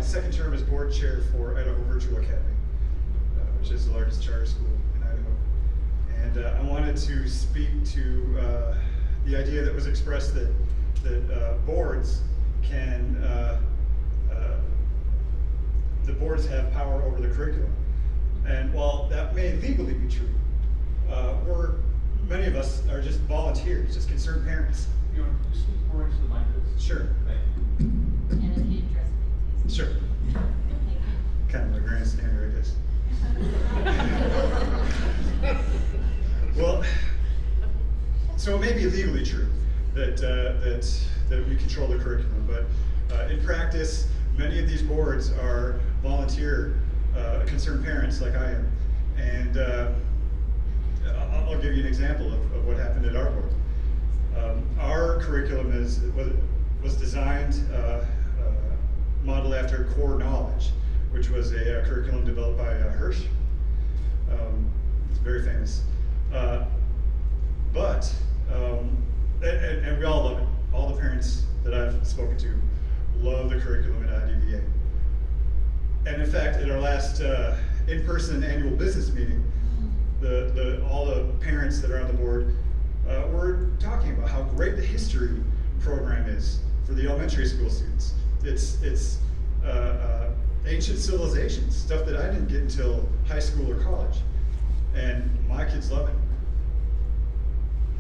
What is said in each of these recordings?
second term as board chair for Idaho Virtual Academy, which is the largest charter school in Idaho. And I wanted to speak to the idea that was expressed that boards can, the boards have power over the curriculum. And while that may legally be true, many of us are just volunteers, just concerned parents. You want to speak more into the mic, please? Sure. Thank you. And if you address me, please. Sure. Thank you. Kind of my grandstander, I guess. Well, so it may be legally true that we control the curriculum, but in practice, many of these boards are volunteer concerned parents like I am, and I'll give you an example of what happened at our board. Our curriculum was designed, modeled after core knowledge, which was a curriculum developed by Hirsch. It's very famous. And we all love it. All the parents that I've spoken to love the curriculum at IDVA. And in fact, at our last in-person annual business meeting, all the parents that are on the board were talking about how great the history program is for the elementary school students. It's ancient civilizations, stuff that I didn't get until high school or college. And my kids love it.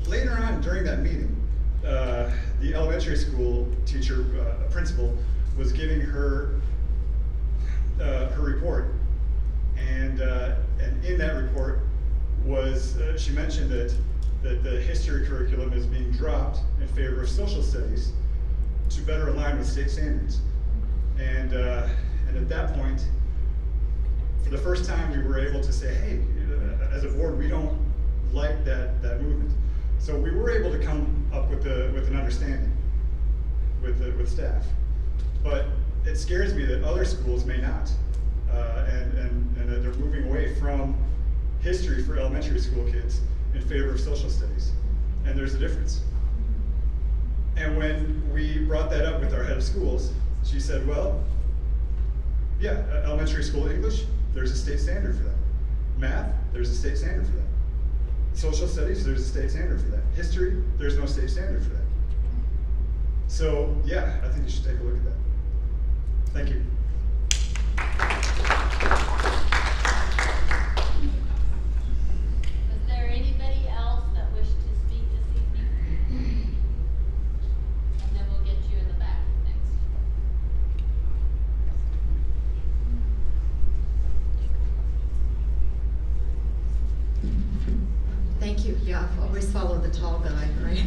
Later on during that meeting, the elementary school teacher, principal, was giving her report, and in that report was she mentioned that the history curriculum is being dropped in favor of social studies to better align with state standards, and at that point, for the first time, we were able to say, hey, as a board, we don't like that movement. So we were able to come up with an understanding with staff, but it scares me that other schools may not, and that they're moving away from history for elementary school kids in favor of social studies, and there's a difference. And when we brought that up with our head of schools, she said, well, yeah, elementary school English, there's a state standard for that. Math, there's a state standard for that. Social studies, there's a state standard for that. History, there's no state standard for that. So, yeah, I think you should take a look at that. Thank you. Was there anybody else that wished to speak this evening? And then we'll get you in the back next. Thank you. Yeah, I've always followed the tall guy, right?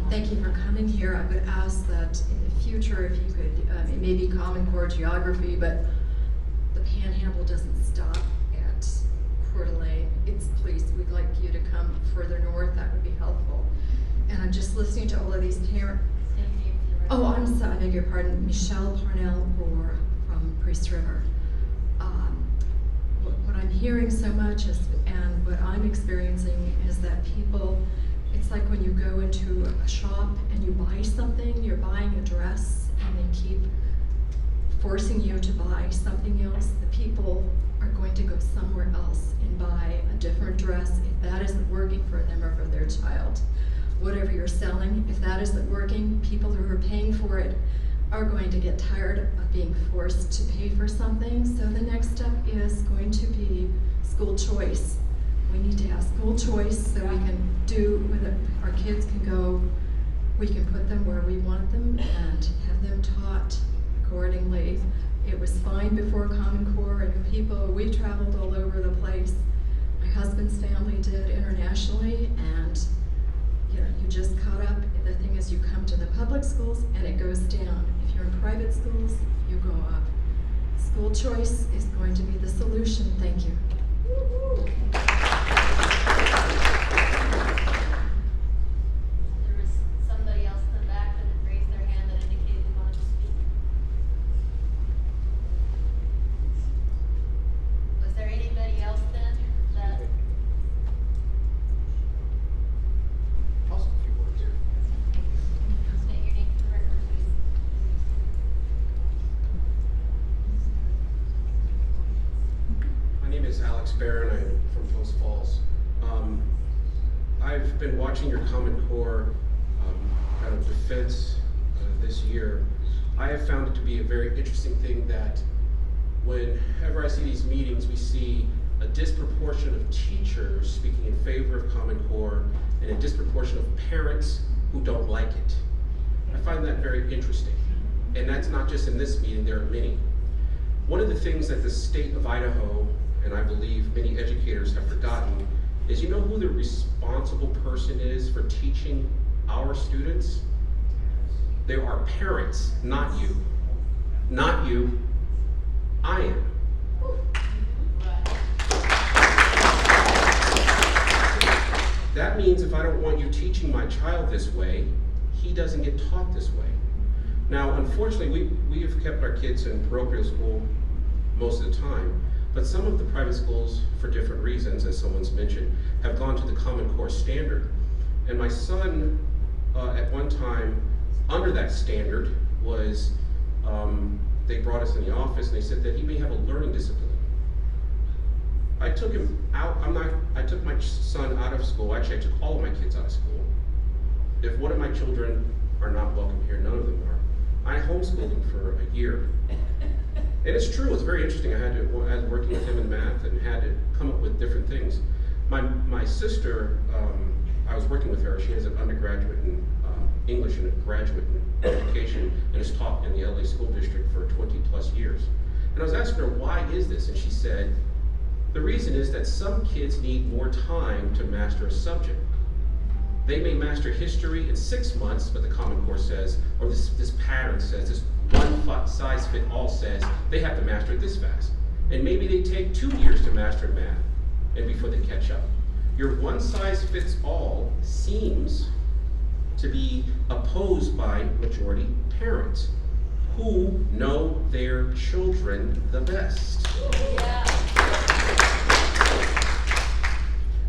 Thank you for coming here. I would ask that in the future, if you could, it may be Common Core geography, but the Panhandle doesn't stop at Kootenai. Please, we'd like you to come further north. That would be helpful. And I'm just listening to all of these parents. Oh, I'm sorry. I beg your pardon. Michelle Parnell or from Priest River. What I'm hearing so much is, and what I'm experiencing is that people, it's like when you go into a shop and you buy something, you're buying a dress, and they keep forcing you to buy something else. The people are going to go somewhere else and buy a different dress if that isn't working for them or for their child. Whatever you're selling, if that isn't working, people who are paying for it are going to get tired of being forced to pay for something. So the next step is going to be school choice. We need to have school choice so we can do with it. Our kids can go, we can put them where we want them and have them taught accordingly. It was fine before Common Core, and we traveled all over the place. My husband's family did internationally, and you just caught up. The thing is, you come to the public schools and it goes down. If you're in private schools, you go up. School choice is going to be the solution. Thank you. There was somebody else in the back that had raised their hand that indicated they wanted to speak. Was there anybody else then that? I'll say a few words here. State your name for the record, please. Barron. I'm from Post Falls. I've been watching your Common Core kind of defense this year. I have found it to be a very interesting thing that whenever I see these meetings, we see a disproportion of teachers speaking in favor of Common Core and a disproportion of parents who don't like it. I find that very interesting. And that's not just in this meeting, there are many. One of the things that the state of Idaho, and I believe many educators have forgotten, is you know who the responsible person is for teaching our students? There are parents, not you. Not you, I am. That means if I don't want you teaching my child this way, he doesn't get taught this way. Now, unfortunately, we have kept our kids in parochial school most of the time, but some of the private schools, for different reasons, as someone's mentioned, have gone to the Common Core standard. And my son, at one time, under that standard, was, they brought us in the office and they said that he may have a learning disability. I took him out, I took my son out of school. Actually, I took all of my kids out of school. If one of my children are not welcome here, none of them are. I homeschooled him for a year. And it's true, it's very interesting. I was working with him in math and had to come up with different things. My sister, I was working with her. She has an undergraduate in English and a graduate in education and has taught in the LA school district for 20 plus years. And I was asking her, why is this? And she said, the reason is that some kids need more time to master a subject. They may master history in 6 months, but the Common Core says, or this pattern says, this one-size-fits-all says, they have to master it this fast. And maybe they take 2 years to master math and before they catch up. Your one-size-fits-all seems to be opposed by majority parents who know their children the best. Yeah.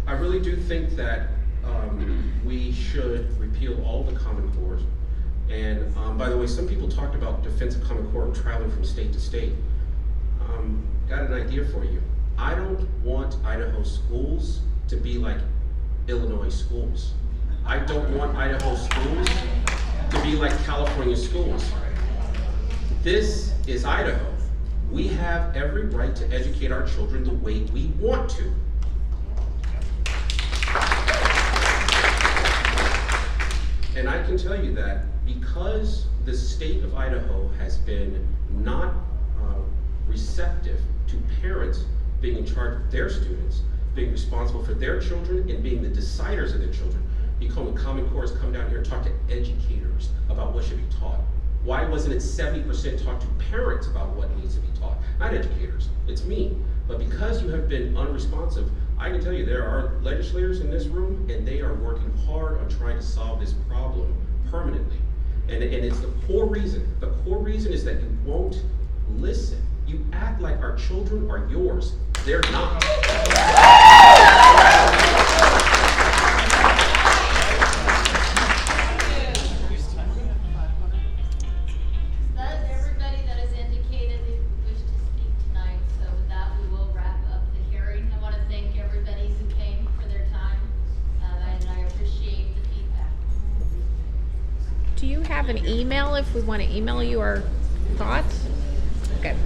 I really do think that we should repeal all the Common Cores. And by the way, some people talked about defense of Common Core traveling from state to state. Got an idea for you. I don't want Idaho schools to be like Illinois schools. I don't want Idaho schools to be like California schools. This is Idaho. We have every right to educate our children the way we want to. And I can tell you that because the state of Idaho has been not receptive to parents being in charge of their students, being responsible for their children, and being the deciders of their children. You call the Common Core has come down here and talked to educators about what should be taught. Why wasn't it 70% talk to parents about what needs to be taught? Not educators, it's me. But because you have been unresponsive, I can tell you there are legislators in this room and they are working hard on trying to solve this problem permanently. And it's the core reason. The core reason is that you won't listen. You act like our children are yours. They're not. That is everybody that has indicated they wish to speak tonight. So with that, we will wrap up the hearing. I want to thank everybody who came for their time, and I appreciate the feedback. Do you have an email if we want to email you our thoughts? Okay.